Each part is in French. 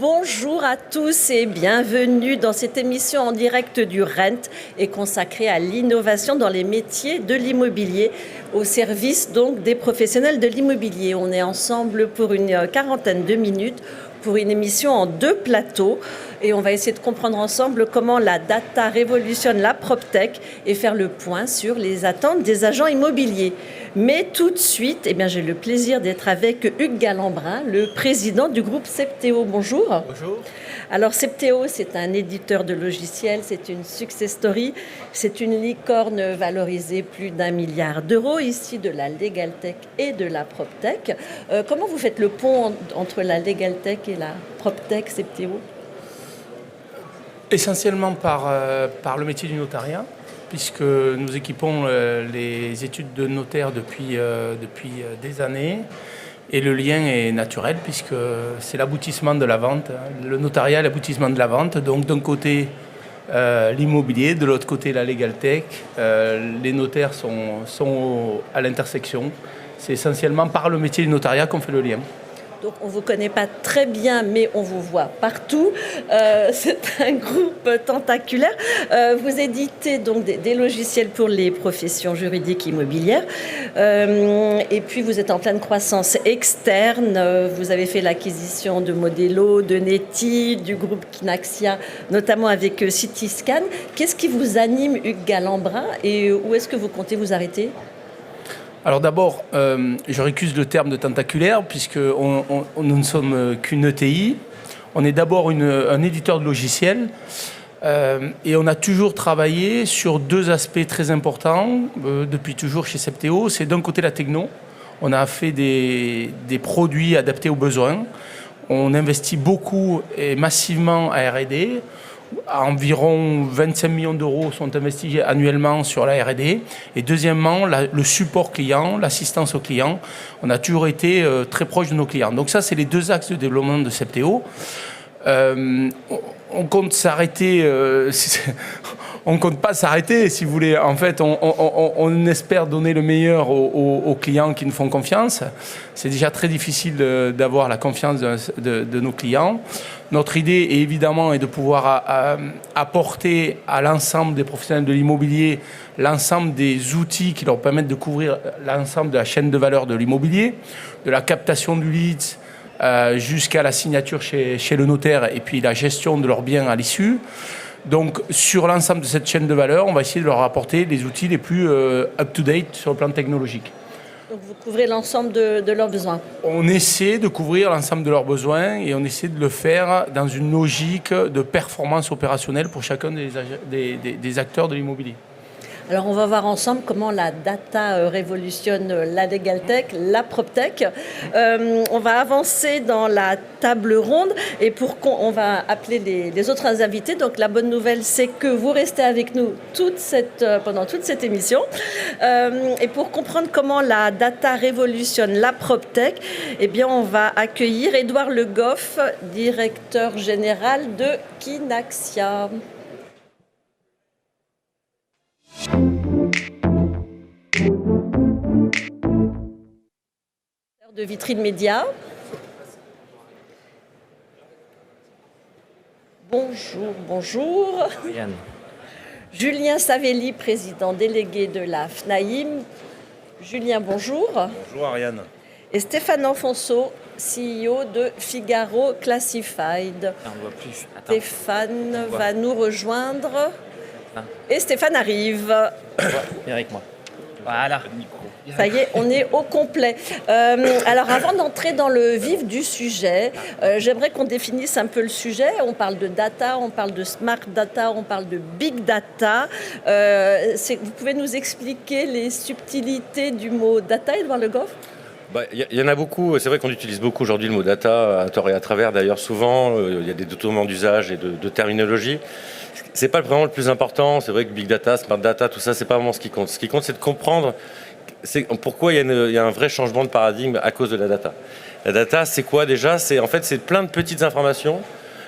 Bonjour à tous et bienvenue dans cette émission en direct du RENT et consacrée à l'innovation dans les métiers de l'immobilier au service donc des professionnels de l'immobilier. On est ensemble pour une quarantaine de minutes pour une émission en 2 plateaux et on va essayer de comprendre ensemble comment la data révolutionne la PropTech et faire le point sur les attentes des agents immobiliers. Mais tout de suite, j'ai le plaisir d'être avec Hugues Galambrin, le président du groupe Septéo. Bonjour. Bonjour. Alors Septéo, c'est un éditeur de logiciels, c'est une success story, c'est une licorne valorisée plus d'1 milliard d'euros, ici de la LegalTech et de la PropTech. Comment vous faites le pont entre la LegalTech et la PropTech, Septéo ? Essentiellement par le métier du notariat, puisque nous équipons les études de notaire depuis des années. Et le lien est naturel puisque c'est l'aboutissement de la vente. Le notariat est l'aboutissement de la vente. Donc d'un côté l'immobilier, de l'autre côté la LegalTech. Les notaires sont à l'intersection. C'est essentiellement par le métier du notariat qu'on fait le lien. Donc on ne vous connaît pas très bien, mais on vous voit partout. C'est un groupe tentaculaire. Vous éditez donc des logiciels pour les professions juridiques immobilières. Et puis vous êtes en pleine croissance externe. Vous avez fait l'acquisition de Modelo, de Neti, du groupe Kinaxia, notamment avec Cityscan. Qu'est-ce qui vous anime, Hugues Galambrin, et où est-ce que vous comptez vous arrêter ? Alors d'abord, je récuse le terme de tentaculaire, puisque nous ne sommes qu'une ETI. On est d'abord un éditeur de logiciels, et on a toujours travaillé sur 2 aspects très importants, depuis toujours chez Septéo. C'est d'un côté la techno. On a fait des produits adaptés aux besoins. On investit beaucoup et massivement à R&D. Environ 25 millions d'euros sont investis annuellement sur la R&D. Et deuxièmement, le support client, l'assistance aux clients. On a toujours été très proche de nos clients. Donc ça, c'est les 2 axes de développement de Septéo. On compte s'arrêter... on ne compte pas s'arrêter, si vous voulez. En fait, on espère donner le meilleur aux clients qui nous font confiance. C'est déjà très difficile d'avoir la confiance de nos clients. Notre idée, évidemment, est de pouvoir apporter à l'ensemble des professionnels de l'immobilier l'ensemble des outils qui leur permettent de couvrir l'ensemble de la chaîne de valeur de l'immobilier, de la captation du lead jusqu'à la signature chez le notaire et puis la gestion de leurs biens à l'issue. Donc, sur l'ensemble de cette chaîne de valeur, on va essayer de leur apporter les outils les plus up-to-date sur le plan technologique. Donc, vous couvrez l'ensemble de leurs besoins ? On essaie de couvrir l'ensemble de leurs besoins et on essaie de le faire dans une logique de performance opérationnelle pour chacun des acteurs de l'immobilier. Alors, on va voir ensemble comment la data révolutionne la LegalTech, la PropTech. On va avancer dans la table ronde et on va appeler les autres invités. Donc, la bonne nouvelle, c'est que vous restez avec nous pendant toute cette émission. Et pour comprendre comment la data révolutionne la PropTech, on va accueillir Édouard Le Goff, directeur général de Kinaxia. De Vitrine Média. Bonjour. Ariane. Julien Savelli, président délégué de la FNAIM. Julien, bonjour. Bonjour Ariane. Et Stéphane Enfonso, CEO de Figaro Classified. On ne voit plus. Attends. Stéphane va nous rejoindre. Et Stéphane arrive. Viens avec moi. Voilà. Ça y est, on est au complet. Alors, avant d'entrer dans le vif du sujet, j'aimerais qu'on définisse un peu le sujet. On parle de data, on parle de smart data, on parle de big data. Vous pouvez nous expliquer les subtilités du mot data, Édouard Le Goff ? Il y en a beaucoup. C'est vrai qu'on utilise beaucoup aujourd'hui le mot data, à tort et à travers. D'ailleurs, souvent, il y a des détournements d'usage et de terminologie. C'est pas vraiment le plus important. C'est vrai que big data, smart data, tout ça, c'est pas vraiment ce qui compte. Ce qui compte, c'est de comprendre pourquoi il y a un vrai changement de paradigme à cause de la data. La data, c'est quoi déjà ? C'est plein de petites informations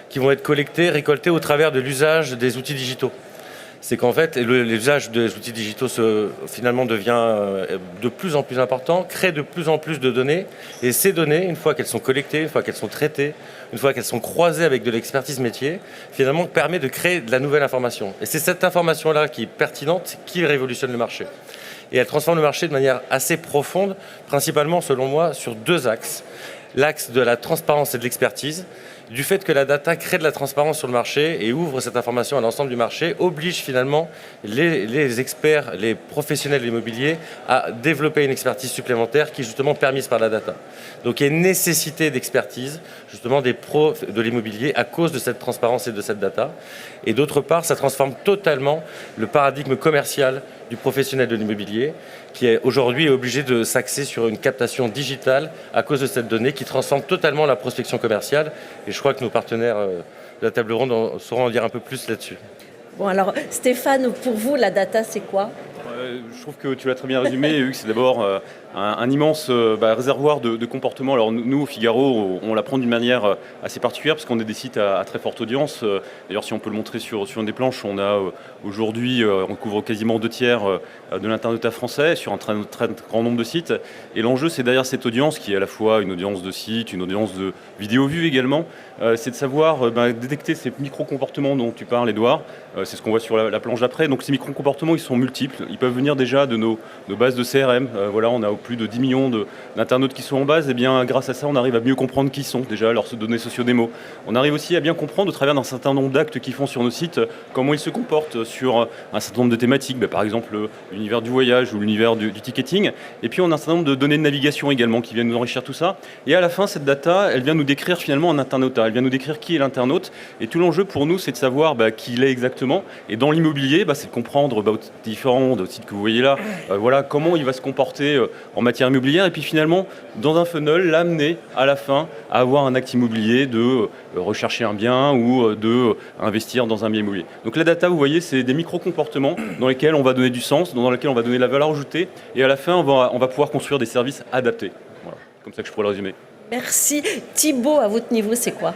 qui vont être collectées, récoltées au travers de l'usage des outils digitaux. c'est qu'en fait, l'usage des outils digitaux finalement devient de plus en plus important, crée de plus en plus de données, et ces données, une fois qu'elles sont collectées, une fois qu'elles sont traitées, une fois qu'elles sont croisées avec de l'expertise métier, finalement permet de créer de la nouvelle information. Et c'est cette information-là qui est pertinente, qui révolutionne le marché. Et elle transforme le marché de manière assez profonde, principalement, selon moi, sur 2 axes. L'axe de la transparence et de l'expertise, du fait que la data crée de la transparence sur le marché et ouvre cette information à l'ensemble du marché, oblige finalement les experts, les professionnels de l'immobilier à développer une expertise supplémentaire qui est justement permise par la data. Donc il y a une nécessité d'expertise justement des pros de l'immobilier à cause de cette transparence et de cette data. Et d'autre part, ça transforme totalement le paradigme commercial du professionnel de l'immobilier qui est aujourd'hui obligé de s'axer sur une captation digitale à cause de cette donnée qui transforme totalement la prospection commerciale. Et je crois que nos partenaires de la table ronde sauront en dire un peu plus là-dessus. Bon, alors Stéphane, pour vous, la data, c'est quoi ? Je trouve que tu l'as très bien résumé, Hugues. C'est d'abord un immense réservoir de comportements. Alors nous, au Figaro, on l'apprend d'une manière assez particulière parce qu'on est des sites à très forte audience. D'ailleurs, si on peut le montrer sur une des planches, on a aujourd'hui, on couvre quasiment 2/3 de l'internaute français sur un très grand nombre de sites. Et l'enjeu, c'est derrière cette audience, qui est à la fois une audience de sites, une audience de vidéos vues également, c'est de savoir détecter ces micro-comportements dont tu parles, Edouard. C'est ce qu'on voit sur la planche d'après. Donc ces micro-comportements, ils sont multiples. Ils peuvent venir déjà de nos bases de CRM. Voilà, on a plus de 10 millions d'internautes qui sont en base. Et bien, grâce à ça, on arrive à mieux comprendre qui sont déjà leurs données socio-démo. On arrive aussi à bien comprendre, au travers d'un certain nombre d'actes qu'ils font sur nos sites, comment ils se comportent sur un certain nombre de thématiques. Par exemple, l'univers du voyage ou l'univers du ticketing. Et puis, on a un certain nombre de données de navigation également qui viennent nous enrichir tout ça. Et à la fin, cette data, elle vient nous décrire finalement un internautat. Elle vient nous décrire qui est l'internaute. Et tout l'enjeu pour nous, c'est de savoir qui il est exactement. Et dans l'immobilier, c'est de comprendre différents sites que vous voyez là, voilà, comment il va se comporter en matière immobilière. Et puis finalement, dans un funnel, l'amener à la fin à avoir un acte immobilier, de rechercher un bien ou de investir dans un bien immobilier. Donc la data, vous voyez, c'est des micro-comportements dans lesquels on va donner du sens, dans lesquels on va donner de la valeur ajoutée. Et à la fin, on va pouvoir construire des services adaptés. Voilà, comme ça que je pourrais le résumer. Merci. Thibaut, à votre niveau, c'est quoi ?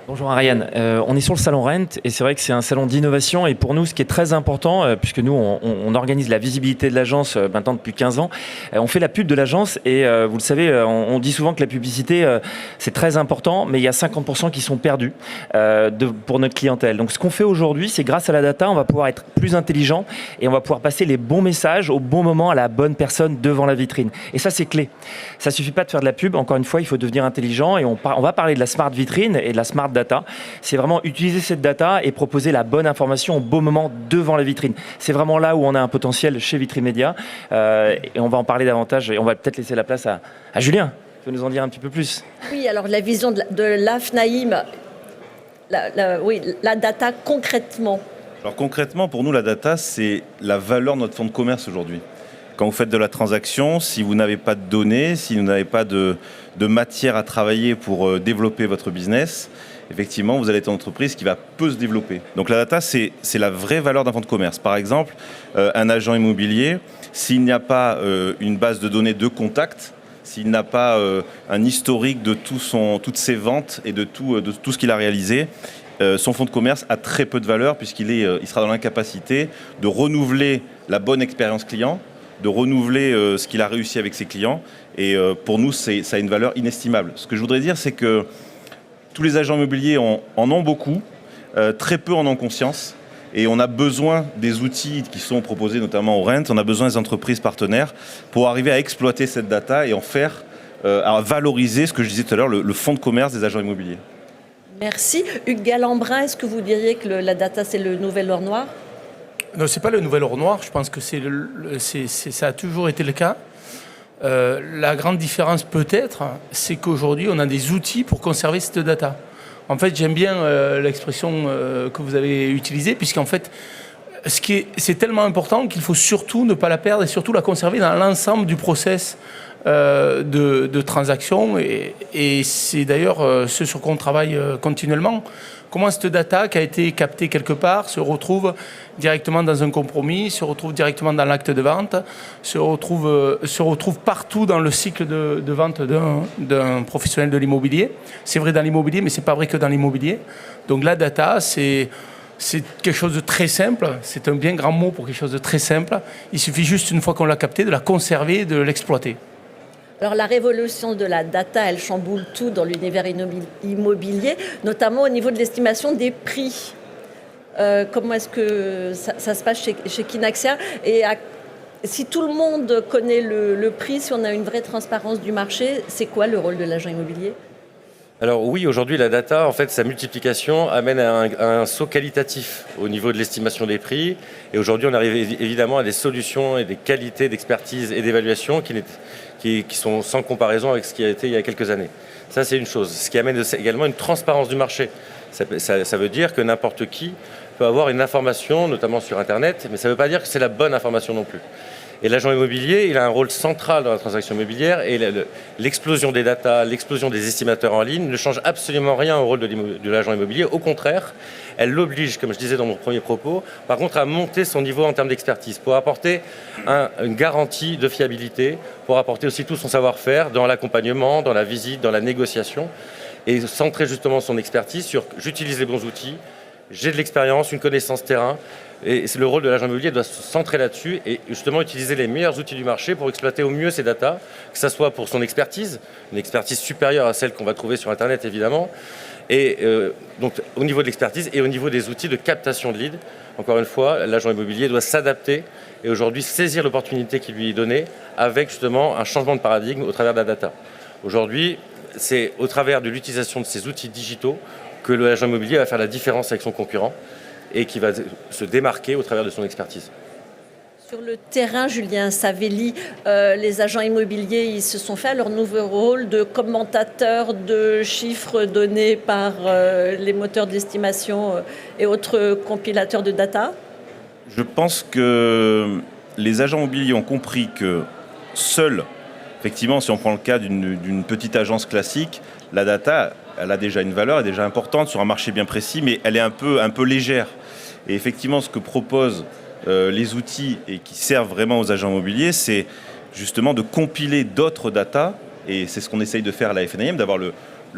Bonjour Ariane, on est sur le salon Rent et c'est vrai que c'est un salon d'innovation et pour nous ce qui est très important, puisque nous on organise la visibilité de l'agence maintenant depuis 15 ans, on fait la pub de l'agence et vous le savez, on dit souvent que la publicité c'est très important, mais il y a 50% qui sont perdus pour notre clientèle. Donc ce qu'on fait aujourd'hui, c'est grâce à la data, on va pouvoir être plus intelligent et on va pouvoir passer les bons messages au bon moment à la bonne personne devant la vitrine. Et ça c'est clé. Ça suffit pas de faire de la pub, encore une fois il faut devenir intelligent et on va parler de la smart vitrine et de la smart data. C'est vraiment utiliser cette data et proposer la bonne information au bon moment devant la vitrine. C'est vraiment là où on a un potentiel chez Vitry Média et on va en parler davantage et on va peut-être laisser la place à Julien. Tu peux nous en dire un petit peu plus ? Oui, alors la vision de l'AFNAIM, la data concrètement. Alors concrètement, pour nous, la data, c'est la valeur de notre fonds de commerce aujourd'hui. Quand vous faites de la transaction, si vous n'avez pas de données, si vous n'avez pas de matière à travailler pour développer votre business, effectivement, vous allez être une entreprise qui va peu se développer. Donc la data, c'est la vraie valeur d'un fonds de commerce. Par exemple, un agent immobilier, s'il n'y a pas une base de données de contact, s'il n'a pas un historique de toutes ses ventes et de tout ce qu'il a réalisé, son fonds de commerce a très peu de valeur puisqu'il sera dans l'incapacité de renouveler la bonne expérience client, de renouveler ce qu'il a réussi avec ses clients. Et pour nous, ça a une valeur inestimable. Ce que je voudrais dire, c'est que tous les agents immobiliers en ont beaucoup, très peu en ont conscience. Et on a besoin des outils qui sont proposés notamment au Rent, on a besoin des entreprises partenaires pour arriver à exploiter cette data et en faire, à valoriser ce que je disais tout à l'heure, le fonds de commerce des agents immobiliers. Merci. Hugues Galambrin, est-ce que vous diriez que la data, c'est le nouvel or noir ? Non, c'est pas le nouvel or noir. Je pense que ça a toujours été le cas. La grande différence peut-être, c'est qu'aujourd'hui, on a des outils pour conserver cette data. En fait, j'aime bien l'expression que vous avez utilisée, puisqu'en fait, c'est tellement important qu'il faut surtout ne pas la perdre et surtout la conserver dans l'ensemble du process de transaction. Et c'est d'ailleurs ce sur quoi on travaille continuellement. Comment cette data qui a été captée quelque part se retrouve directement dans un compromis, se retrouve directement dans l'acte de vente, se retrouve partout dans le cycle de vente d'un professionnel de l'immobilier. C'est vrai dans l'immobilier, mais c'est pas vrai que dans l'immobilier. Donc la data, c'est c'est quelque chose de très simple, c'est un bien grand mot pour quelque chose de très simple. Il suffit juste, une fois qu'on l'a capté, de la conserver et de l'exploiter. Alors la révolution de la data, elle chamboule tout dans l'univers immobilier, notamment au niveau de l'estimation des prix. Comment est-ce que ça se passe chez Kinaxia et si tout le monde connaît le prix, si on a une vraie transparence du marché, c'est quoi le rôle de l'agent immobilier ? Alors oui, aujourd'hui, la data, en fait, sa multiplication amène à un saut qualitatif au niveau de l'estimation des prix. Et aujourd'hui, on arrive évidemment à des solutions et des qualités d'expertise et d'évaluation qui sont sans comparaison avec ce qui a été il y a quelques années. Ça, c'est une chose. Ce qui amène également une transparence du marché. Ça veut dire que n'importe qui peut avoir une information, notamment sur Internet, mais ça ne veut pas dire que c'est la bonne information non plus. Et l'agent immobilier, il a un rôle central dans la transaction immobilière et l'explosion des datas, l'explosion des estimateurs en ligne ne change absolument rien au rôle de l'agent immobilier. Au contraire, elle l'oblige, comme je disais dans mon premier propos, par contre à monter son niveau en termes d'expertise pour apporter une garantie de fiabilité, pour apporter aussi tout son savoir-faire dans l'accompagnement, dans la visite, dans la négociation et centrer justement son expertise sur j'utilise les bons outils, j'ai de l'expérience, une connaissance terrain. Et le rôle de l'agent immobilier doit se centrer là-dessus et justement utiliser les meilleurs outils du marché pour exploiter au mieux ces datas, que ce soit pour son expertise, une expertise supérieure à celle qu'on va trouver sur Internet évidemment, et donc au niveau de l'expertise et au niveau des outils de captation de leads. Encore une fois, l'agent immobilier doit s'adapter et aujourd'hui saisir l'opportunité qui lui est donnée avec justement un changement de paradigme au travers de la data. Aujourd'hui, c'est au travers de l'utilisation de ces outils digitaux que l'agent immobilier va faire la différence avec son concurrent et qui va se démarquer au travers de son expertise. Sur le terrain, Julien Savelli, les agents immobiliers, ils se sont fait à leur nouveau rôle de commentateurs de chiffres donnés par les moteurs d'estimation et autres compilateurs de data ? Je pense que les agents immobiliers ont compris que seuls, effectivement, si on prend le cas d'une petite agence classique, la data, elle a déjà une valeur, elle est déjà importante sur un marché bien précis, mais elle est un peu légère. Et effectivement, ce que proposent les outils et qui servent vraiment aux agents immobiliers, c'est justement de compiler d'autres data, et c'est ce qu'on essaye de faire à la FNIM, d'avoir le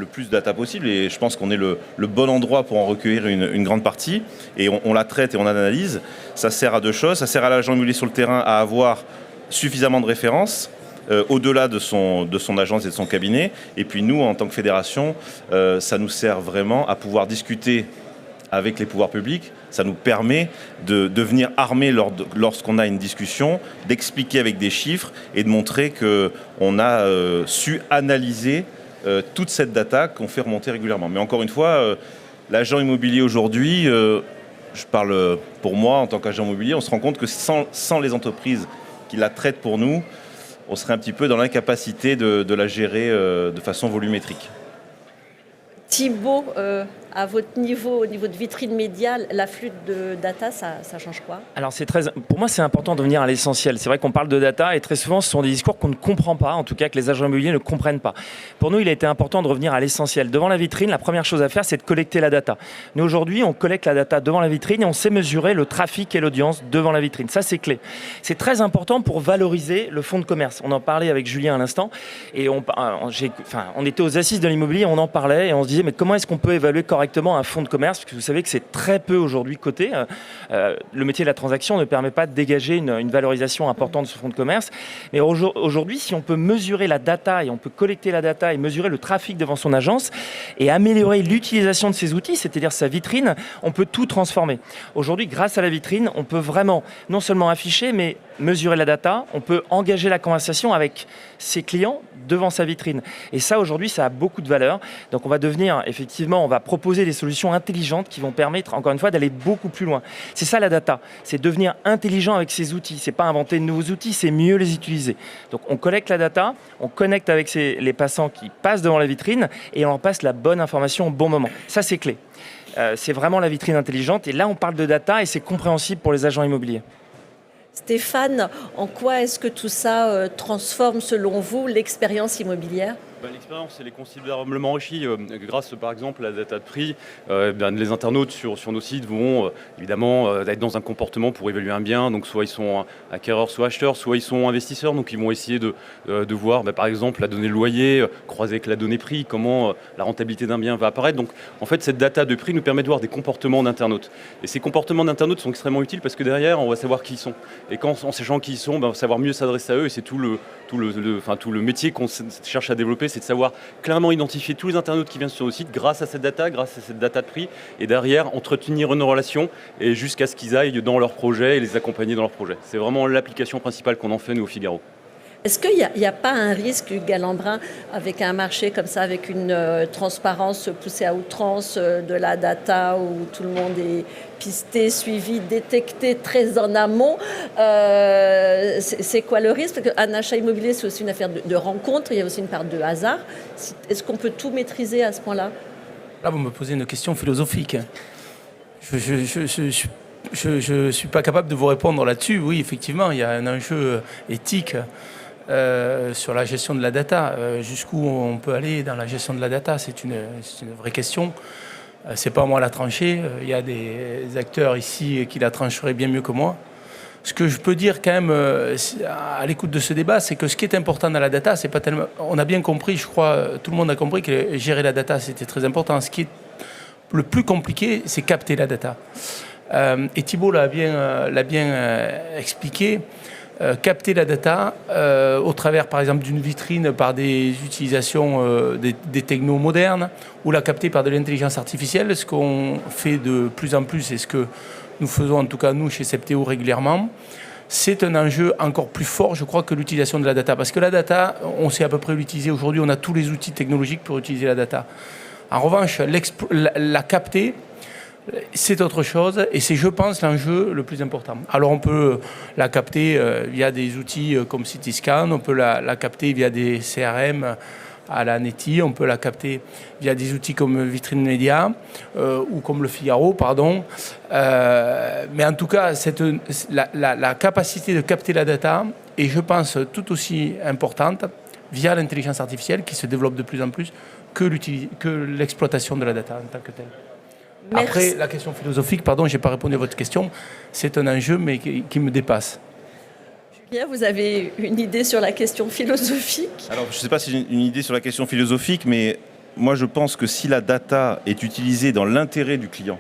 plus de data possible, et je pense qu'on est le bon endroit pour en recueillir une grande partie, et on la traite et on l'analyse. Ça sert à deux choses, ça sert à l'agent immobilier sur le terrain à avoir suffisamment de références, au-delà de son agence et de son cabinet. Et puis nous, en tant que fédération, ça nous sert vraiment à pouvoir discuter avec les pouvoirs publics. Ça nous permet de venir armé lorsqu'on a une discussion, d'expliquer avec des chiffres et de montrer qu'on a su analyser toute cette data qu'on fait remonter régulièrement. Mais encore une fois, l'agent immobilier aujourd'hui, je parle pour moi en tant qu'agent immobilier, on se rend compte que sans les entreprises qui la traitent pour nous, on serait un petit peu dans l'incapacité de la gérer de façon volumétrique. Thibaut, à votre niveau, au niveau de vitrine média, l'afflux de data, ça change quoi ? Alors pour moi, c'est important de venir à l'essentiel. C'est vrai qu'on parle de data et très souvent, ce sont des discours qu'on ne comprend pas, en tout cas que les agents immobiliers ne comprennent pas. Pour nous, il a été important de revenir à l'essentiel. Devant la vitrine, la première chose à faire, c'est de collecter la data. Nous, aujourd'hui, on collecte la data devant la vitrine et on sait mesurer le trafic et l'audience devant la vitrine. Ça, c'est clé. C'est très important pour valoriser le fonds de commerce. On en parlait avec Julien à l'instant et on était aux assises de l'immobilier, on en parlait et on se disait mais comment est-ce qu'on peut évaluer correctement un fonds de commerce, parce que vous savez que c'est très peu aujourd'hui coté. Le métier de la transaction ne permet pas de dégager une valorisation importante de ce fonds de commerce. Mais aujourd'hui, si on peut mesurer la data et on peut collecter la data et mesurer le trafic devant son agence et améliorer l'utilisation de ses outils, c'est-à-dire sa vitrine, on peut tout transformer. Aujourd'hui, grâce à la vitrine, on peut vraiment non seulement afficher, mais mesurer la data, on peut engager la conversation avec ses clients devant sa vitrine. Et ça, aujourd'hui, ça a beaucoup de valeur. Donc, on va proposer des solutions intelligentes qui vont permettre, encore une fois, d'aller beaucoup plus loin. C'est ça la data, c'est devenir intelligent avec ses outils. C'est pas inventer de nouveaux outils, c'est mieux les utiliser. Donc, on collecte la data, on connecte avec les passants qui passent devant la vitrine et on leur passe la bonne information au bon moment. Ça, c'est clé. C'est vraiment la vitrine intelligente. Et là, on parle de data et c'est compréhensible pour les agents immobiliers. Stéphane, en quoi est-ce que tout ça transforme, selon vous, l'expérience immobilière ? L'expérience, elle est considérablement enrichie grâce, par exemple, à la data de prix. Les internautes sur nos sites vont évidemment être dans un comportement pour évaluer un bien. Donc, soit ils sont acquéreurs, soit acheteurs, soit ils sont investisseurs. Donc, ils vont essayer de voir, par exemple, la donnée loyer, croiser avec la donnée prix, comment la rentabilité d'un bien va apparaître. Donc, en fait, cette data de prix nous permet de voir des comportements d'internautes. Et ces comportements d'internautes sont extrêmement utiles parce que derrière, on va savoir qui ils sont. Et en sachant qui ils sont, on va savoir mieux s'adresser à eux. Et c'est tout le métier qu'on cherche à développer, c'est de savoir clairement identifier tous les internautes qui viennent sur le site grâce à cette data de prix, et derrière entretenir une relation et jusqu'à ce qu'ils aillent dans leur projet et les accompagner dans leur projet. C'est vraiment l'application principale qu'on en fait nous au Figaro. Est-ce qu'il n'y a pas un risque, Hugues Galambrin, avec un marché comme ça, avec une transparence poussée à outrance de la data, où tout le monde est pisté, suivi, détecté très en amont, c'est quoi le risque? Parce qu'un achat immobilier, c'est aussi une affaire de rencontre, il y a aussi une part de hasard. Est-ce qu'on peut tout maîtriser à ce point-là? Là, vous me posez une question philosophique. Je ne suis pas capable de vous répondre là-dessus. Oui, effectivement, il y a un enjeu éthique sur la gestion de la data. Jusqu'où on peut aller dans la gestion de la data, c'est une vraie question. C'est pas moi la trancher. Il y a des acteurs ici qui la trancheraient bien mieux que moi. Ce que je peux dire quand même à l'écoute de ce débat, c'est que ce qui est important dans la data, c'est pas tellement. On a bien compris, je crois, tout le monde a compris que gérer la data, c'était très important. Ce qui est le plus compliqué, c'est capter la data. Et Thibault l'a bien expliqué. Capter la data au travers, par exemple, d'une vitrine par des utilisations des technos modernes, ou la capter par de l'intelligence artificielle, ce qu'on fait de plus en plus et ce que nous faisons, en tout cas nous, chez Septéo régulièrement. C'est un enjeu encore plus fort, je crois, que l'utilisation de la data. Parce que la data, on sait à peu près l'utiliser. Aujourd'hui, on a tous les outils technologiques pour utiliser la data. En revanche, la capter, c'est autre chose, et c'est, je pense, l'enjeu le plus important. Alors on peut la capter via des outils comme Cityscan, on peut la capter via des CRM à la Neti, on peut la capter via des outils comme Vitrine Média ou comme le Figaro, pardon. Mais en tout cas, la capacité de capter la data est, je pense, tout aussi importante via l'intelligence artificielle qui se développe de plus en plus que l'exploitation de la data en tant que telle. Merci. Après, la question philosophique, pardon, je n'ai pas répondu à votre question, c'est un enjeu mais qui me dépasse. Julien, vous avez une idée sur la question philosophique? Alors, je ne sais pas si j'ai une idée sur la question philosophique, mais moi je pense que si la data est utilisée dans l'intérêt du client,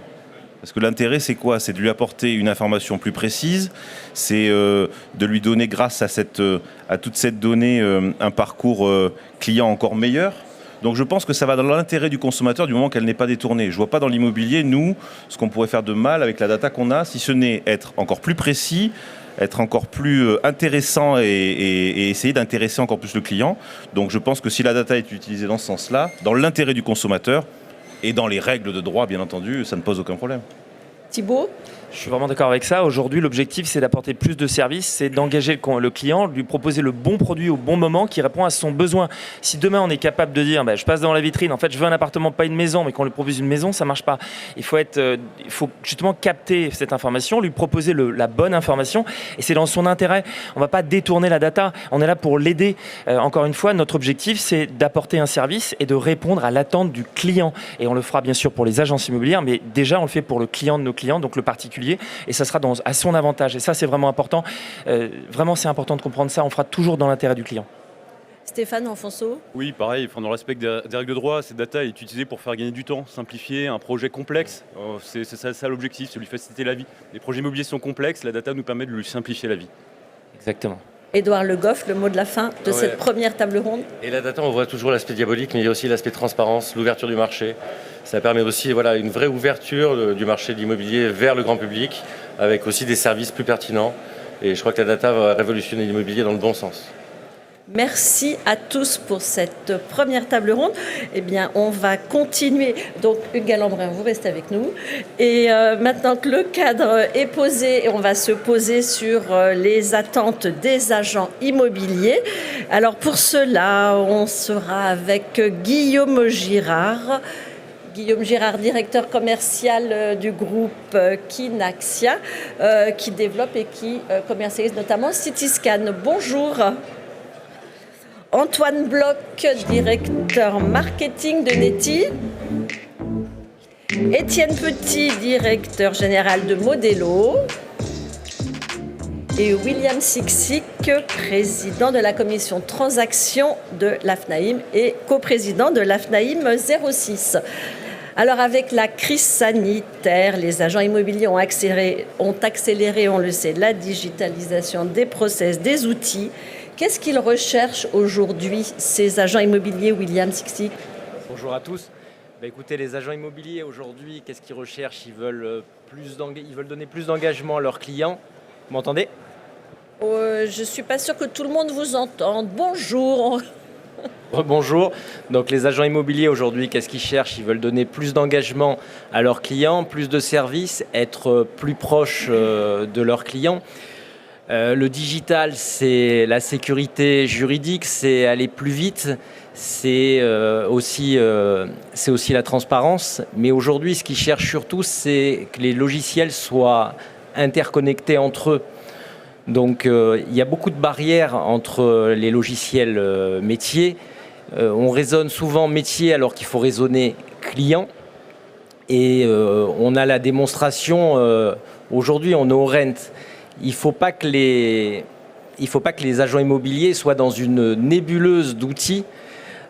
parce que l'intérêt c'est quoi? C'est de lui apporter une information plus précise, c'est de lui donner, grâce à toute cette donnée, un parcours client encore meilleur. Donc je pense que ça va dans l'intérêt du consommateur du moment qu'elle n'est pas détournée. Je ne vois pas dans l'immobilier, nous, ce qu'on pourrait faire de mal avec la data qu'on a, si ce n'est être encore plus précis, être encore plus intéressant et essayer d'intéresser encore plus le client. Donc je pense que si la data est utilisée dans ce sens-là, dans l'intérêt du consommateur et dans les règles de droit, bien entendu, ça ne pose aucun problème. Thibault? Je suis vraiment d'accord avec ça. Aujourd'hui, l'objectif, c'est d'apporter plus de services, c'est d'engager le client, lui proposer le bon produit au bon moment qui répond à son besoin. Si demain, on est capable de dire, je passe dans la vitrine, en fait, je veux un appartement, pas une maison, mais qu'on lui propose une maison, ça ne marche pas. Il faut justement capter cette information, lui proposer la bonne information, et c'est dans son intérêt. On ne va pas détourner la data, on est là pour l'aider. Encore une fois, notre objectif, c'est d'apporter un service et de répondre à l'attente du client. Et on le fera bien sûr pour les agences immobilières, mais déjà, on le fait pour le client de nos clients, donc le particulier. Et ça sera à son avantage. Et ça, c'est vraiment important. Vraiment, c'est important de comprendre ça. On fera toujours dans l'intérêt du client. Stéphane Enfonso? Oui, pareil, dans le respect des règles de droit, cette data est utilisée pour faire gagner du temps, simplifier un projet complexe. C'est ça l'objectif, c'est lui faciliter la vie. Les projets immobiliers sont complexes, la data nous permet de lui simplifier la vie. Exactement. Édouard Le Goff, le mot de la fin de cette première table ronde. Et la data, on voit toujours l'aspect diabolique, mais il y a aussi l'aspect transparence, l'ouverture du marché. Ça permet aussi une vraie ouverture du marché de l'immobilier vers le grand public, avec aussi des services plus pertinents. Et je crois que la data va révolutionner l'immobilier dans le bon sens. Merci à tous pour cette première table ronde. Eh bien, on va continuer. Donc, Hugues Galambrin, vous restez avec nous. Et maintenant que le cadre est posé, on va se poser sur les attentes des agents immobiliers. Alors, pour cela, on sera avec Guillaume Girard. Guillaume Girard, directeur commercial du groupe Kinaxia, qui développe et qui commercialise notamment Cityscan. Bonjour. Antoine Bloch, directeur marketing de Neti. Étienne Petit, directeur général de Modelo. Et William Siksik, président de la commission transaction de l'AFNAIM et coprésident de l'AFNAIM 06. Alors avec la crise sanitaire, les agents immobiliers ont accéléré, on le sait, la digitalisation des process, des outils. Qu'est-ce qu'ils recherchent aujourd'hui, ces agents immobiliers, William Siksik? Bonjour à tous. Écoutez, les agents immobiliers aujourd'hui, qu'est-ce qu'ils recherchent? Ils veulent donner plus d'engagement à leurs clients. Vous m'entendez? Je ne suis pas sûre que tout le monde vous entende. Bonjour. Bonjour. Donc les agents immobiliers aujourd'hui, qu'est-ce qu'ils cherchent? Ils veulent donner plus d'engagement à leurs clients, plus de services, être plus proches de leurs clients. Le digital, c'est la sécurité juridique, c'est aller plus vite, c'est aussi la transparence. Mais aujourd'hui, ce qu'ils cherchent surtout, c'est que les logiciels soient interconnectés entre eux. Donc il y a beaucoup de barrières entre les logiciels métiers. On raisonne souvent métier alors qu'il faut raisonner client. Et on a la démonstration, aujourd'hui on est au Rent. Il ne faut pas que les agents immobiliers soient dans une nébuleuse d'outils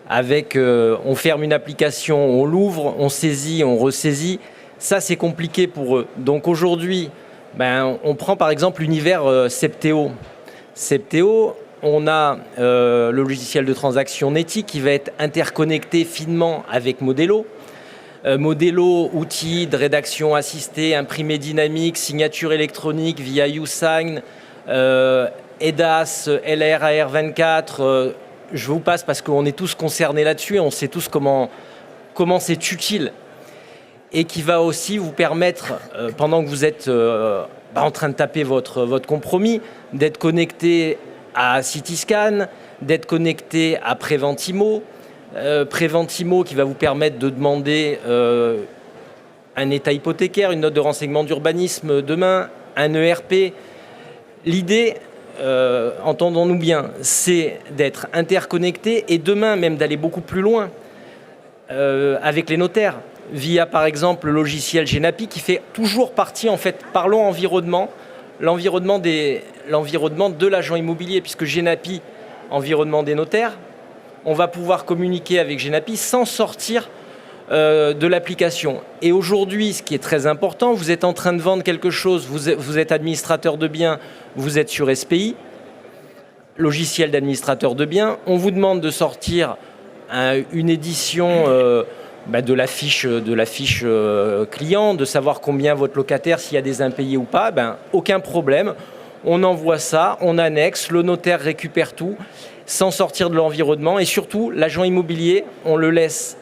avec on ferme une application, on l'ouvre, on saisit, on ressaisit. Ça c'est compliqué pour eux. Donc aujourd'hui, on prend par exemple l'univers Septéo. Septéo, on a le logiciel de transaction Neti qui va être interconnecté finement avec Modelo. Modelo, outils de rédaction assistée, imprimé dynamique, signature électronique via YouSign, EDAS, LRAR24. Je vous passe parce qu'on est tous concernés là-dessus et on sait tous comment c'est utile. Et qui va aussi vous permettre, pendant que vous êtes en train de taper votre compromis, d'être connecté à Cityscan, d'être connecté à Preventimo. Preventimo qui va vous permettre de demander un état hypothécaire, une note de renseignement d'urbanisme demain, un ERP. L'idée, entendons-nous bien, c'est d'être interconnecté et demain même d'aller beaucoup plus loin avec les notaires. Via par exemple le logiciel Genapi qui fait toujours partie, en fait, parlons environnement, l'environnement de l'agent immobilier, puisque Genapi, environnement des notaires, on va pouvoir communiquer avec Genapi sans sortir de l'application. Et aujourd'hui, ce qui est très important, vous êtes en train de vendre quelque chose, vous êtes administrateur de biens, vous êtes sur SPI, logiciel d'administrateur de biens, on vous demande de sortir une édition de la fiche client, de savoir combien votre locataire, s'il y a des impayés ou pas, aucun problème. On envoie ça, on annexe, le notaire récupère tout, sans sortir de l'environnement. Et surtout, l'agent immobilier, on le laisse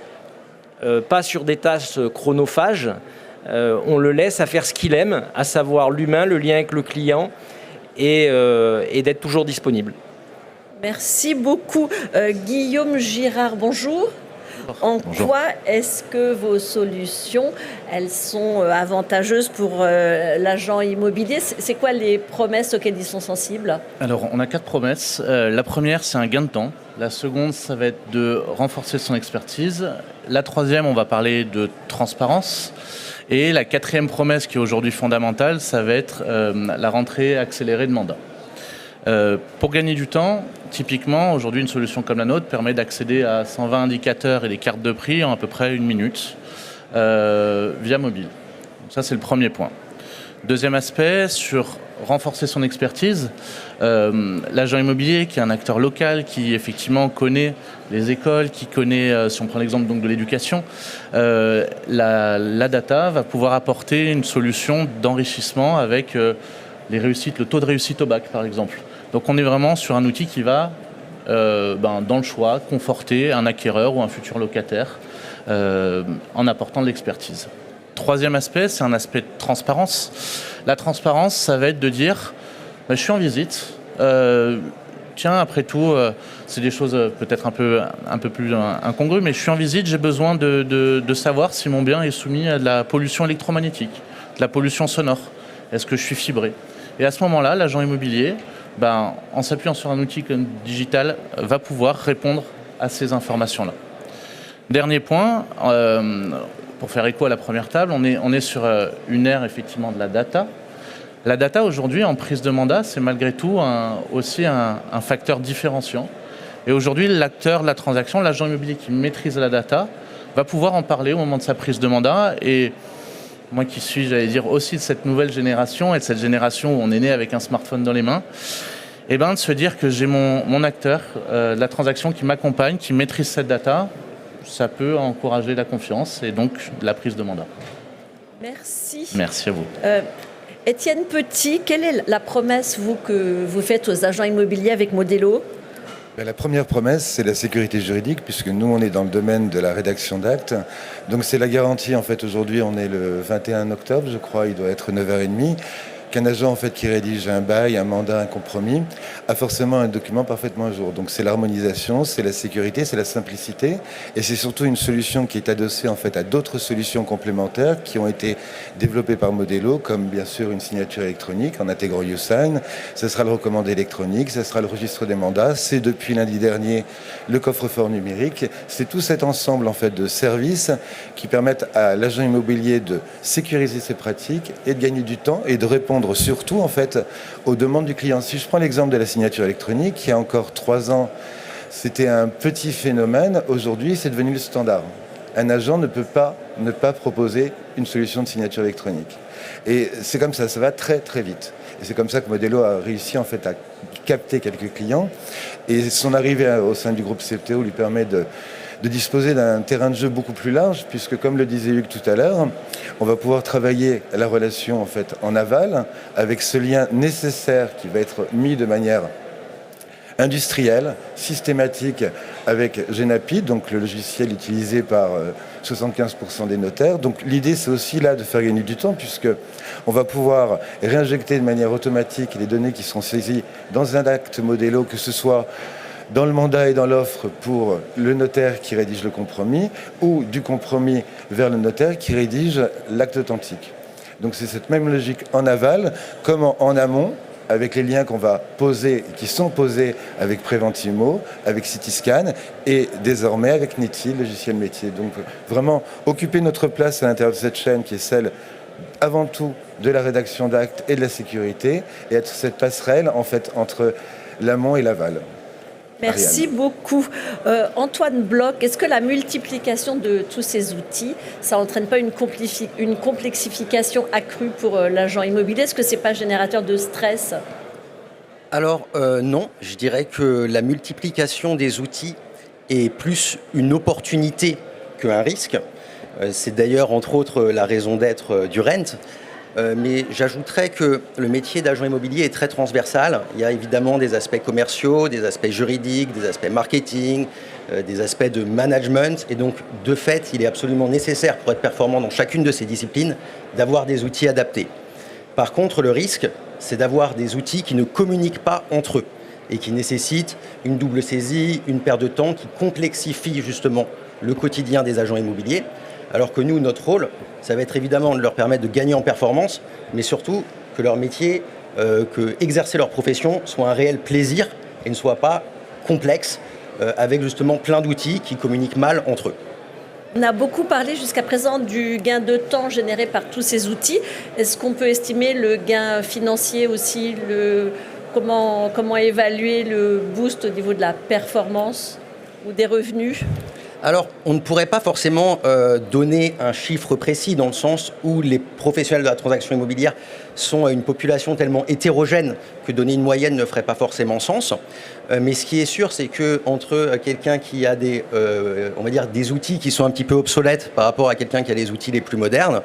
pas sur des tâches chronophages, on le laisse à faire ce qu'il aime, à savoir l'humain, le lien avec le client et d'être toujours disponible. Merci beaucoup. Guillaume Girard, bonjour. Bonjour. Quoi est-ce que vos solutions, elles sont avantageuses pour l'agent immobilier? C'est quoi les promesses auxquelles ils sont sensibles? Alors, on a 4 promesses. La première, c'est un gain de temps. La seconde, ça va être de renforcer son expertise. La troisième, on va parler de transparence. Et la quatrième promesse, qui est aujourd'hui fondamentale, ça va être la rentrée accélérée de mandat. Pour gagner du temps, typiquement, aujourd'hui, une solution comme la nôtre permet d'accéder à 120 indicateurs et des cartes de prix en à peu près 1 minute via mobile. Donc ça, c'est le premier point. Deuxième aspect, sur renforcer son expertise, l'agent immobilier, qui est un acteur local, qui effectivement connaît les écoles, qui connaît, si on prend l'exemple donc de l'éducation, la data va pouvoir apporter une solution d'enrichissement avec les réussites, le taux de réussite au bac, par exemple. Donc on est vraiment sur un outil qui va, dans le choix, conforter un acquéreur ou un futur locataire en apportant de l'expertise. Troisième aspect, c'est un aspect de transparence. La transparence, ça va être de dire, je suis en visite, tiens, après tout, c'est des choses peut-être un peu plus incongrues, mais je suis en visite, j'ai besoin de savoir si mon bien est soumis à de la pollution électromagnétique, de la pollution sonore. Est-ce que je suis fibré? Et à ce moment-là, l'agent immobilier en s'appuyant sur un outil comme digital, va pouvoir répondre à ces informations-là. Dernier point, pour faire écho à la première table, on est sur une ère effectivement de la data. La data aujourd'hui en prise de mandat, c'est malgré tout aussi un facteur différenciant. Et aujourd'hui, l'acteur de la transaction, l'agent immobilier qui maîtrise la data, va pouvoir en parler au moment de sa prise de mandat. Et moi qui suis, j'allais dire, aussi de cette nouvelle génération et de cette génération où on est né avec un smartphone dans les mains, de se dire que j'ai mon acteur de la transaction qui m'accompagne, qui maîtrise cette data, ça peut encourager la confiance et donc la prise de mandat. Merci. Merci à vous. Étienne Petit, quelle est la promesse que vous faites aux agents immobiliers avec Modelo ? La première promesse, c'est la sécurité juridique, puisque nous, on est dans le domaine de la rédaction d'actes. Donc c'est la garantie, en fait, aujourd'hui, on est le 21 octobre, je crois, il doit être 9h30, qu'un agent, en fait, qui rédige un bail, un mandat, un compromis, a forcément un document parfaitement à jour. Donc c'est l'harmonisation, c'est la sécurité, c'est la simplicité, et c'est surtout une solution qui est adossée, en fait, à d'autres solutions complémentaires qui ont été développées par Modelo, comme bien sûr une signature électronique en intégrant YouSign. Ce sera le recommandé électronique, ce sera le registre des mandats, c'est depuis lundi dernier le coffre-fort numérique. C'est tout cet ensemble, en fait, de services qui permettent à l'agent immobilier de sécuriser ses pratiques et de gagner du temps et de répondre surtout en fait aux demandes du client. Si je prends l'exemple de la signature électronique, il y a encore 3 ans, c'était un petit phénomène. Aujourd'hui, c'est devenu le standard. Un agent ne peut pas ne pas proposer une solution de signature électronique. Et c'est comme ça va très très vite. Et c'est comme ça que Modelo a réussi en fait à capter quelques clients. Et son arrivée au sein du groupe CFTO lui permet de disposer d'un terrain de jeu beaucoup plus large, puisque comme le disait Hugues tout à l'heure, on va pouvoir travailler la relation en fait en aval, avec ce lien nécessaire qui va être mis de manière industrielle, systématique avec Genapid, donc le logiciel utilisé par 75% des notaires. Donc l'idée c'est aussi là de faire gagner du temps, puisque on va pouvoir réinjecter de manière automatique les données qui sont saisies dans un acte Modelo, que ce soit dans le mandat et dans l'offre pour le notaire qui rédige le compromis, ou du compromis vers le notaire qui rédige l'acte authentique. Donc c'est cette même logique en aval, comme en amont, avec les liens qu'on va poser, qui sont posés avec Preventimo, avec Cityscan et désormais avec Neti, logiciel métier. Donc vraiment occuper notre place à l'intérieur de cette chaîne qui est celle avant tout de la rédaction d'actes et de la sécurité, et être cette passerelle en fait entre l'amont et l'aval. Merci beaucoup. Antoine Bloch, est-ce que la multiplication de tous ces outils, ça n'entraîne pas une complexification accrue pour l'agent immobilier ? Est-ce que ce n'est pas générateur de stress ? Alors non, je dirais que la multiplication des outils est plus une opportunité qu'un risque. C'est d'ailleurs entre autres la raison d'être du Rent. Mais j'ajouterais que le métier d'agent immobilier est très transversal. Il y a évidemment des aspects commerciaux, des aspects juridiques, des aspects marketing, des aspects de management. Et donc, de fait, il est absolument nécessaire pour être performant dans chacune de ces disciplines d'avoir des outils adaptés. Par contre, le risque, c'est d'avoir des outils qui ne communiquent pas entre eux et qui nécessitent une double saisie, une perte de temps qui complexifie justement le quotidien des agents immobiliers. Alors que nous, notre rôle, ça va être évidemment de leur permettre de gagner en performance, mais surtout que leur métier, que exercer leur profession soit un réel plaisir et ne soit pas complexe, avec justement plein d'outils qui communiquent mal entre eux. On a beaucoup parlé jusqu'à présent du gain de temps généré par tous ces outils. Est-ce qu'on peut estimer le gain financier aussi, comment évaluer le boost au niveau de la performance ou des revenus ? Alors, on ne pourrait pas forcément donner un chiffre précis dans le sens où les professionnels de la transaction immobilière sont une population tellement hétérogène que donner une moyenne ne ferait pas forcément sens. Mais ce qui est sûr, c'est qu'entre quelqu'un qui a on va dire des outils qui sont un petit peu obsolètes par rapport à quelqu'un qui a les outils les plus modernes,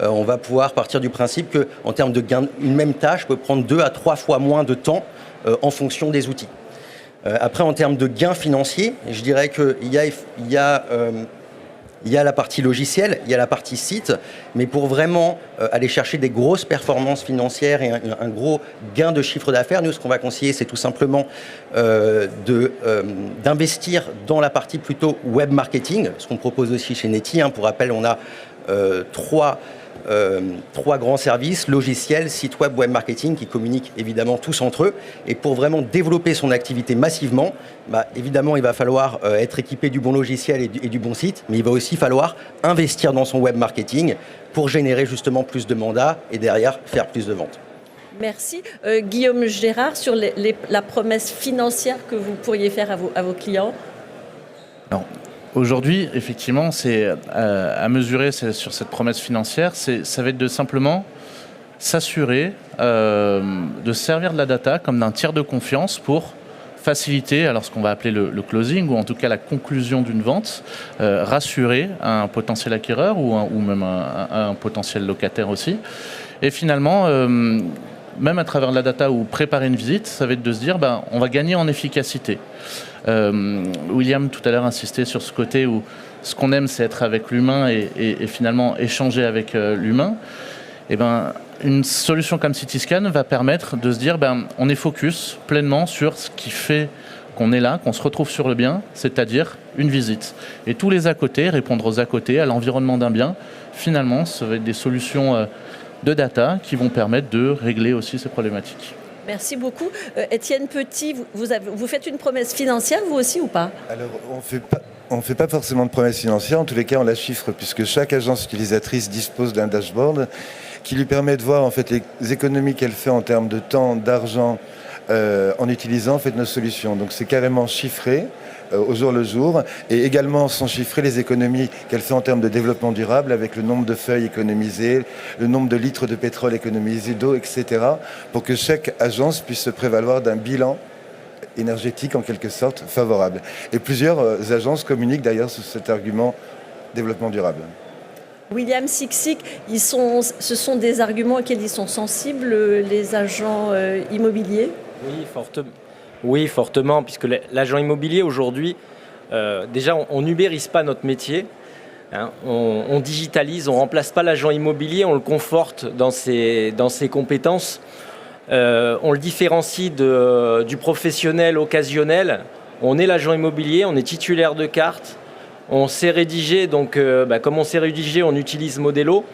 on va pouvoir partir du principe qu'en termes de gain, une même tâche peut prendre 2 à 3 fois moins de temps en fonction des outils. Après, en termes de gains financiers, je dirais qu'il y a la partie logicielle, il y a la partie site, mais pour vraiment aller chercher des grosses performances financières et un gros gain de chiffre d'affaires, nous, ce qu'on va conseiller, c'est tout simplement d'investir dans la partie plutôt web marketing, ce qu'on propose aussi chez Neti. Pour rappel, on a trois grands services, logiciels, sites web, web marketing, qui communiquent évidemment tous entre eux. Et pour vraiment développer son activité massivement, évidemment, il va falloir être équipé du bon logiciel et du bon site, mais il va aussi falloir investir dans son web marketing pour générer justement plus de mandats et derrière faire plus de ventes. Merci. Guillaume Gérard, sur la promesse financière que vous pourriez faire à vos clients. Alors, aujourd'hui, effectivement, c'est à mesurer sur cette promesse financière, ça va être de simplement s'assurer de servir de la data comme d'un tiers de confiance pour faciliter alors ce qu'on va appeler le closing ou en tout cas la conclusion d'une vente, rassurer un potentiel acquéreur ou même un potentiel locataire aussi. Et finalement, même à travers la data ou préparer une visite, ça va être de se dire on va gagner en efficacité. William tout à l'heure insistait sur ce côté où ce qu'on aime c'est être avec l'humain et finalement échanger avec l'humain. Et une solution comme Cityscan va permettre de se dire on est focus pleinement sur ce qui fait qu'on est là, qu'on se retrouve sur le bien, c'est-à-dire une visite. Et tous les à côté, répondre aux à côté, à l'environnement d'un bien, finalement ça va être des solutions de data qui vont permettre de régler aussi ces problématiques. Merci beaucoup. Étienne Petit, vous faites une promesse financière, vous aussi, ou pas? Alors, on ne fait pas forcément de promesse financière. En tous les cas, on la chiffre, puisque chaque agence utilisatrice dispose d'un dashboard qui lui permet de voir en fait, les économies qu'elle fait en termes de temps, d'argent, en utilisant en fait, nos solutions. Donc, c'est carrément chiffré au jour le jour. Et également sont chiffrées les économies qu'elle fait en termes de développement durable, avec le nombre de feuilles économisées, le nombre de litres de pétrole économisés, d'eau, etc., pour que chaque agence puisse se prévaloir d'un bilan énergétique en quelque sorte favorable. Et plusieurs agences communiquent d'ailleurs sur cet argument développement durable. William Sixic, ce sont des arguments auxquels ils sont sensibles, les agents immobiliers? Oui, fortement, puisque l'agent immobilier aujourd'hui, déjà on n'ubérise pas notre métier, hein, on digitalise, on ne remplace pas l'agent immobilier, on le conforte dans ses compétences. On le différencie du professionnel occasionnel. On est l'agent immobilier, on est titulaire de carte, on sait rédiger, donc comme on sait rédiger, on utilise Modelo,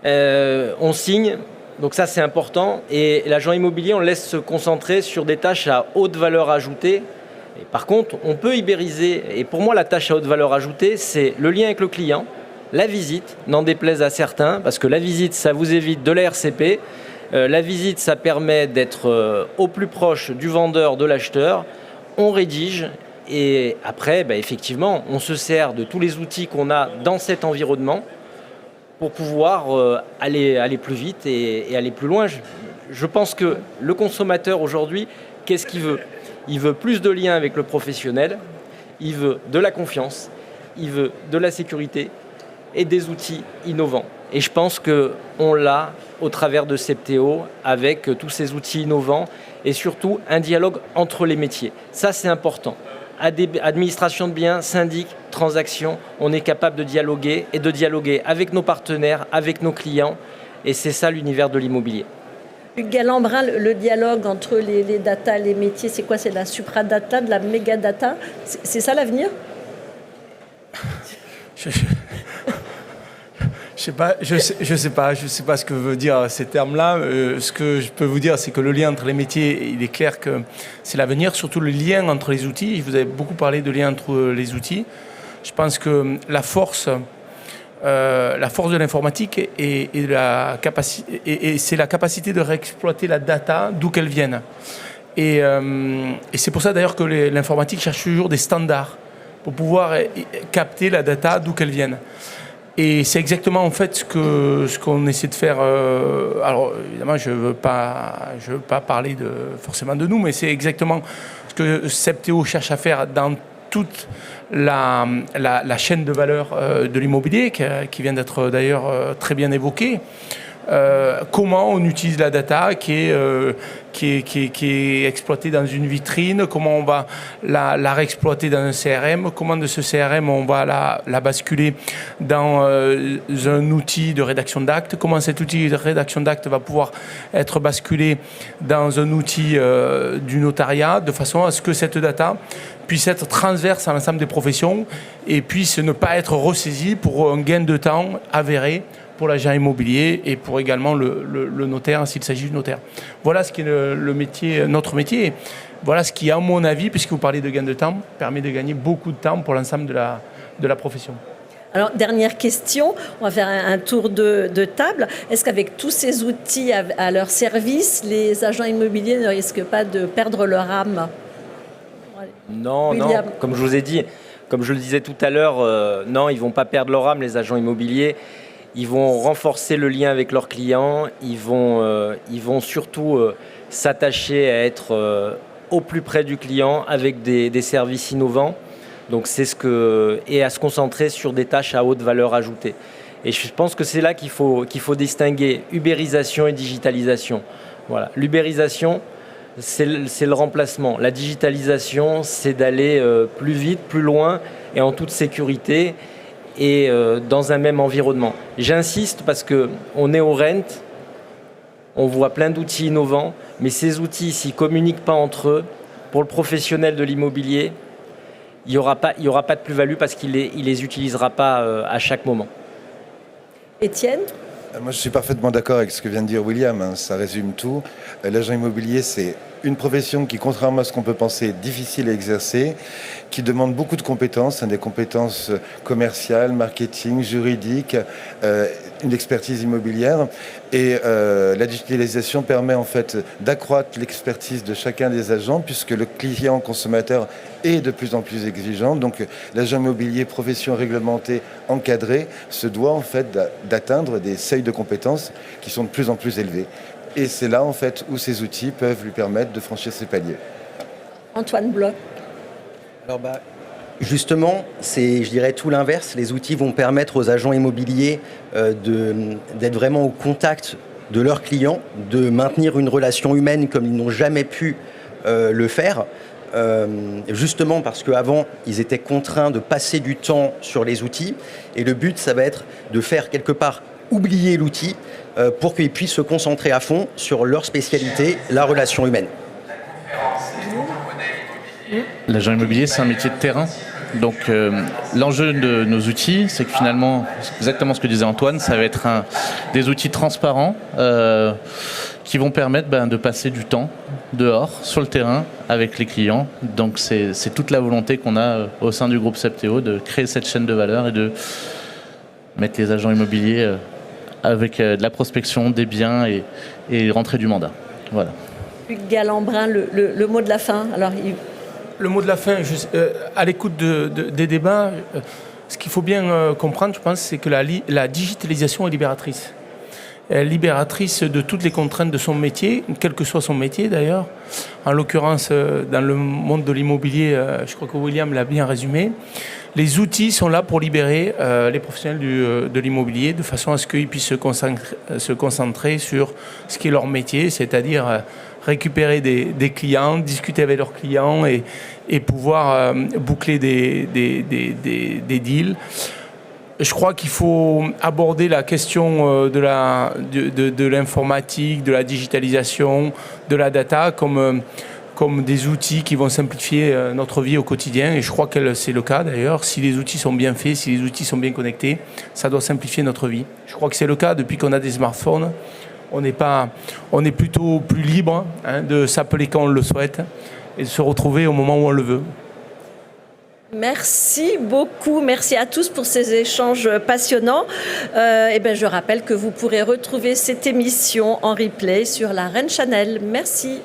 on signe, donc ça c'est important. Et l'agent immobilier, on le laisse se concentrer sur des tâches à haute valeur ajoutée. Et par contre, on peut ibériser, et pour moi la tâche à haute valeur ajoutée, c'est le lien avec le client, la visite, n'en déplaise à certains, parce que la visite, ça vous évite de la RCP. La visite, ça permet d'être au plus proche du vendeur, de l'acheteur. On rédige et après, effectivement, on se sert de tous les outils qu'on a dans cet environnement pour pouvoir aller plus vite et aller plus loin. Je pense que le consommateur aujourd'hui, qu'est-ce qu'il veut? Il veut plus de liens avec le professionnel, il veut de la confiance, il veut de la sécurité et des outils innovants. Et je pense qu'on l'a au travers de Septéo avec tous ces outils innovants et surtout un dialogue entre les métiers. Ça, c'est important. Administration de biens, syndic, transactions, on est capable de dialoguer avec nos partenaires, avec nos clients. Et c'est ça l'univers de l'immobilier. Hugues Galambrin, le dialogue entre les data, les métiers, c'est quoi? C'est de la supradata, de la mégadata? C'est ça l'avenir? Je sais pas ce que veut dire ces termes-là. Ce que je peux vous dire, c'est que le lien entre les métiers, il est clair que c'est l'avenir, surtout le lien entre les outils. Vous avez beaucoup parlé de lien entre les outils. Je pense que la force de l'informatique c'est la capacité de réexploiter la data d'où qu'elle vienne. Et c'est pour ça d'ailleurs que l'informatique cherche toujours des standards pour pouvoir capter la data d'où qu'elle vienne. Et c'est exactement en fait ce qu'on essaie de faire. Alors évidemment, je veux pas parler forcément de nous, mais c'est exactement ce que Septéo cherche à faire dans toute la chaîne de valeur de l'immobilier, qui vient d'être d'ailleurs très bien évoquée. comment on utilise la data qui est exploitée dans une vitrine, comment on va la réexploiter dans un CRM, comment de ce CRM on va la basculer dans un outil de rédaction d'actes, comment cet outil de rédaction d'actes va pouvoir être basculé dans un outil du notariat, de façon à ce que cette data puisse être transverse à l'ensemble des professions et puisse ne pas être ressaisie pour un gain de temps avéré pour l'agent immobilier et pour également le notaire s'il s'agit du notaire. Voilà ce qui est le métier, notre métier. Voilà ce qui, à mon avis, puisque vous parlez de gain de temps, permet de gagner beaucoup de temps pour l'ensemble de la profession. Alors, dernière question, on va faire un tour de table. Est-ce qu'avec tous ces outils à leur service, les agents immobiliers ne risquent pas de perdre leur âme ? Non, William. non, comme je vous ai dit, comme je le disais tout à l'heure, non, ils ne vont pas perdre leur âme, les agents immobiliers. Ils vont renforcer le lien avec leurs clients, ils vont surtout s'attacher à être au plus près du client avec des services innovants. Donc et à se concentrer sur des tâches à haute valeur ajoutée. Et je pense que c'est là qu'il faut distinguer ubérisation et digitalisation. Voilà. L'ubérisation, c'est le remplacement. La digitalisation, c'est d'aller plus vite, plus loin et en toute sécurité et dans un même environnement. J'insiste parce qu'on est au Rent, on voit plein d'outils innovants, mais ces outils, s'ils ne communiquent pas entre eux, pour le professionnel de l'immobilier, il n'y aura pas de plus-value parce qu'il les utilisera pas à chaque moment. Étienne ? Moi, je suis parfaitement d'accord avec ce que vient de dire William, hein, ça résume tout. L'agent immobilier, c'est une profession qui, contrairement à ce qu'on peut penser, est difficile à exercer, qui demande beaucoup de compétences, hein, des compétences commerciales, marketing, juridiques, une expertise immobilière. Et la digitalisation permet en fait d'accroître l'expertise de chacun des agents, puisque le client consommateur est de plus en plus exigeant. Donc l'agent immobilier, profession réglementée, encadrée, se doit en fait d'atteindre des seuils de compétences qui sont de plus en plus élevés. Et c'est là en fait où ces outils peuvent lui permettre de franchir ses paliers. Antoine Bloch. Alors justement, c'est, je dirais, tout l'inverse. Les outils vont permettre aux agents immobiliers d'être vraiment au contact de leurs clients, de maintenir une relation humaine comme ils n'ont jamais pu le faire. Justement parce qu'avant, ils étaient contraints de passer du temps sur les outils. Et le but, ça va être de faire quelque part oublier l'outil pour qu'ils puissent se concentrer à fond sur leur spécialité, la relation humaine. L'agent immobilier, c'est un métier de terrain. Donc l'enjeu de nos outils, c'est que finalement, c'est exactement ce que disait Antoine, ça va être des outils transparents qui vont permettre de passer du temps dehors, sur le terrain, avec les clients. Donc c'est toute la volonté qu'on a au sein du groupe Septéo de créer cette chaîne de valeur et de mettre les agents immobiliers avec de la prospection, des biens et rentrer du mandat. Voilà. Hugues Galambrin, le mot de la fin. Alors, Le mot de la fin, à l'écoute des débats, ce qu'il faut bien comprendre, je pense, c'est que la digitalisation est libératrice. Elle est libératrice de toutes les contraintes de son métier, quel que soit son métier d'ailleurs. En l'occurrence, dans le monde de l'immobilier, je crois que William l'a bien résumé. Les outils sont là pour libérer les professionnels de l'immobilier de façon à ce qu'ils puissent se concentrer sur ce qui est leur métier, c'est-à-dire récupérer des clients, discuter avec leurs clients et pouvoir boucler des deals. Je crois qu'il faut aborder la question de l'informatique, de la digitalisation, de la data comme des outils qui vont simplifier notre vie au quotidien. Et je crois que c'est le cas d'ailleurs. Si les outils sont bien faits, si les outils sont bien connectés, ça doit simplifier notre vie. Je crois que c'est le cas depuis qu'on a des smartphones. On est plutôt plus libre de s'appeler quand on le souhaite et de se retrouver au moment où on le veut. Merci beaucoup, merci à tous pour ces échanges passionnants. Je rappelle que vous pourrez retrouver cette émission en replay sur la Rennes Channel. Merci.